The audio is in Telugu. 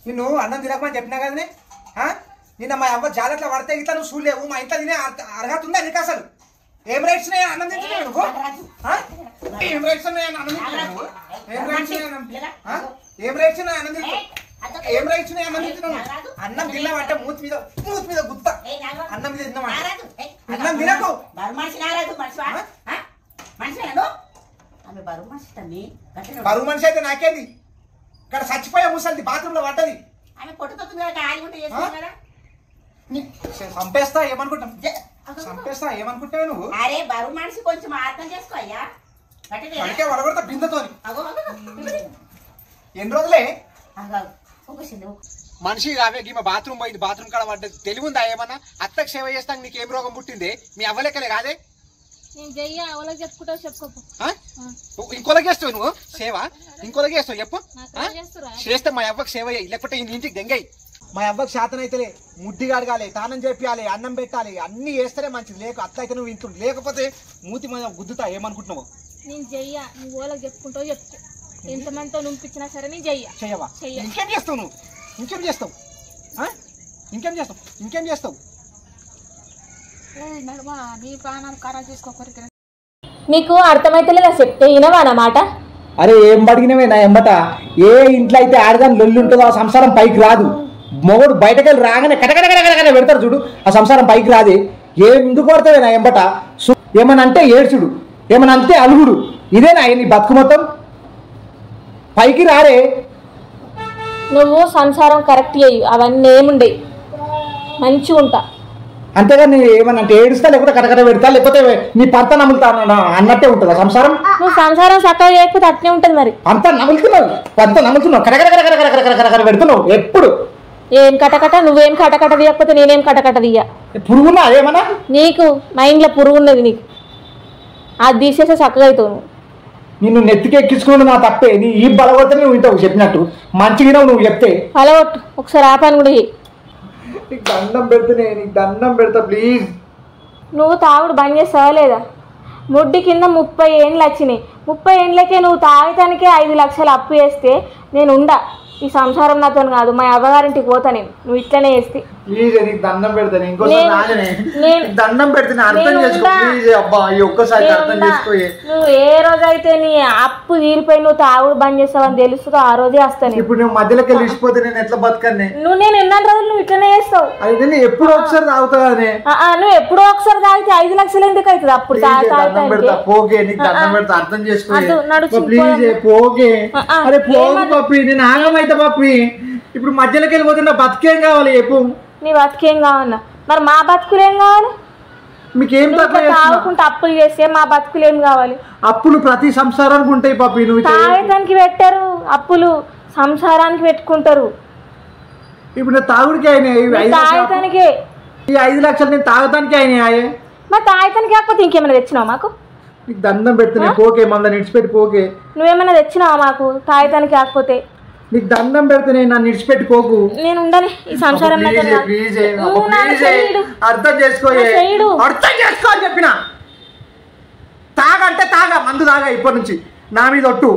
నిన్ను అన్నం తినకమని చెప్పినా కదనే నిన్న మా అవ్వ జాగ్రత్తలో పడితే ఇట్లా నువ్వు చూడలేవు మా ఇంట్లో తినే అర్హత ఉందా నీకు అసలు ఏం రైట్స్ అన్నం తింటున్నావు నువ్వు ఏం రైట్స్ అన్నం తింటున్నావు ఏం రైట్స్ ఏం రైట్స్ అన్నం తింటున్నావు ఏం రైట్స్ అన్నం తింటున్నావు అన్నం తిన్నామంటే మూతి మీద గుత్త అన్నం మీద తిన్నామంటే అన్నం తినకు బరువు మనిషి అయితే నాకేంది ఇక్కడ చచ్చిపోయే ముసలిది బాత్రూమ్ లో పడ్డది చంపేస్తా ఏమనుకుంటావు నువ్వు అరే బరువు మనిషి కొంచెం అర్థం చేసుకో అయ్యా వడగొడతా బిందతోని ఎన్ని రోజులే మనిషి కావే ఈమె బాత్రూమ్ పోయింది బాత్రూమ్ కాడ పడ్డది తెలివిందా ఏమన్నా అత్తకు సేవ చేస్తాను నీకు ఏం రోగం పుట్టింది మీ అవ్వలేకలే కాదే ఇంకోలకి చేస్తావు నువ్వు సేవ ఇంకోలకి చేస్తావు చెప్పు చేస్తే మా అవ్వకు సేవ చేయి లేకపోతే ఇంటికి దెంగయి మా అవ్వకు శాతం అయితే ముడ్డి కడగాలి తానం చేపియాలి అన్నం పెట్టాలి అన్ని చేస్తేనే మంచిది లేక అట్లా అయితే నువ్వు ఇంట్లో లేకపోతే మూతి మీద గుద్దుతా ఏమనుకుంటున్నావు నేను చెయ్య నువ్వు వాళ్ళకి చెప్పుకుంటావు చెప్తే ఎంతమందితో నుంపించినా సరే నేను చెయ్యవా ఇంకేం చేస్తావు నువ్వు ఇంకేం చేస్తావు నీకు అర్థమైతలేదా చెప్తే వినవా అన్నమాట అరే ఏం బడిగినవే నా ఎంబట ఏ ఇంట్లో అయితే ఆడదాని లొల్లి ఉంటుందో ఆ సంసారం పైకి రాదు మొగడు బయటకెళ్ళి రాగానే కటకటకటకట పెడతారు చూడు ఆ సంసారం పైకి రాదే ఏం ఎందుకు పడతావే నా ఎంబట ఏమని అంటే ఏడ్చుడు ఏమని అంటే అలుగుడు ఇదేనా నీ బతుకు మొత్తం పైకి రారే నువ్వు సంసారం కరెక్ట్ చెయ్యి అవన్నీ ఏముండే మంచిగా ఉంటా అంతేగాని ఏమన్నా అంటే ఏడుస్తా లేకపోతే కటకట పెడతా లేకపోతే నీ పంత నములుతా అన్నట్టే ఉంటుందా సంసారం నువ్వు సంసారం చక్కగా చేయకపోతే అట్నే ఉంటుంది మరి పంత నములుతున్నావు కటకట పెడుతున్నావు ఎప్పుడు ఏం కటకట నువ్వేం కటకట తీయకపోతే నేనేం కటకట తీయ పురుగున్నా అదేమన్నా నీకు మైండ్లో పురుగున్నది నీకు అది తీసేస్తే చక్కగా అవుతావు నువ్వు నిన్ను నెత్తికి ఎక్కించుకుని నా తప్పే నీ ఈ బలగొడితే నువ్వు వింటావు చెప్పినట్టు మంచిగా నువ్వు చెప్తే అలవట్టు ఒకసారి ఆపాను కూడా నీకు దండం పెడతా ప్లీజ్ నువ్వు తాగుడు బంద్ చేస్తావా లేదా ముడ్డి కింద 30 ఏండ్లు వచ్చినాయి 30 ఏండ్లకే నువ్వు తాగటానికే 5 లక్షలు అప్పు చేస్తే నేను ఉండా ఈ సంసారం నాతో కాదు మా అవ్వగారింటికి పోతా నేను నువ్వు ఇట్లనే చేస్తే ప్లీజ్ నీకు దండం పెడతాను దండం పెడితే అర్థం చేసుకో ప్లీజ్ అబ్బా ఒక్కసారి అర్థం చేసుకో నువ్వు ఏ రోజైతే నీ అప్పు తీరిపోయి నువ్వు తాగుడు బంద్ చేస్తావని తెలుస్తుందో ఆ రోజే వస్తాను ఇప్పుడు నువ్వు మధ్యలోకి వెళ్ళిపోతే నేను ఎట్లా బతకనే నేను ఎన్ని రోజులు నువ్వు ఇట్లనే చేస్తావు అయితే ఎప్పుడో ఒకసారి తాగుతానే నువ్వు ఎప్పుడో ఒకసారి తాగితే 5 లక్షలు ఎందుకు అవుతుంది అప్పుడు పోగే నీకు దండం పెడతా అర్థం చేసుకో ప్లీజ్ పోగే అరే పోగు పప్పి నేను ఆగమైతే పప్పి ఇప్పుడు మధ్యలోకి వెళ్ళిపోతే నా బతికేం కావాలి చెప్పు నీ బతికేం కావాలన్నా మరి మా బతుకులు ఏం కావాలి మీకేం తాగుకుంటే అప్పులు చేస్తే మా బతుకులు ఏం కావాలి అప్పులు ప్రతి సంసారానికి ఉంటాయి పప్పి నువ్వు తాగడానికి పెట్టారు అప్పులు సంసారానికి పెట్టుకుంటారు ఇప్పుడు తాగుడికి అయినాయి తాగటానికే ఈ 5 లక్షలు నేను తాగటానికి అయినాయి మరి తాగటానికి కాకపోతే ఇంకేమైనా తెచ్చినావు మాకు నీకు దండం పెడుతున్నా పోకే మళ్ళీ నిడిచిపెట్టి పోకే నువ్వేమైనా తెచ్చినావా మాకు తాగటానికి కాకపోతే నీకు దండం పెడితే నన్ను విడిచిపెట్టుకోకు నేను ఉండని ఈ సంసారం అర్థం చేసుకో అని చెప్పిన తాగంటే తాగా మందు తాగా ఇప్పటి నుంచి నా మీద ఒట్టు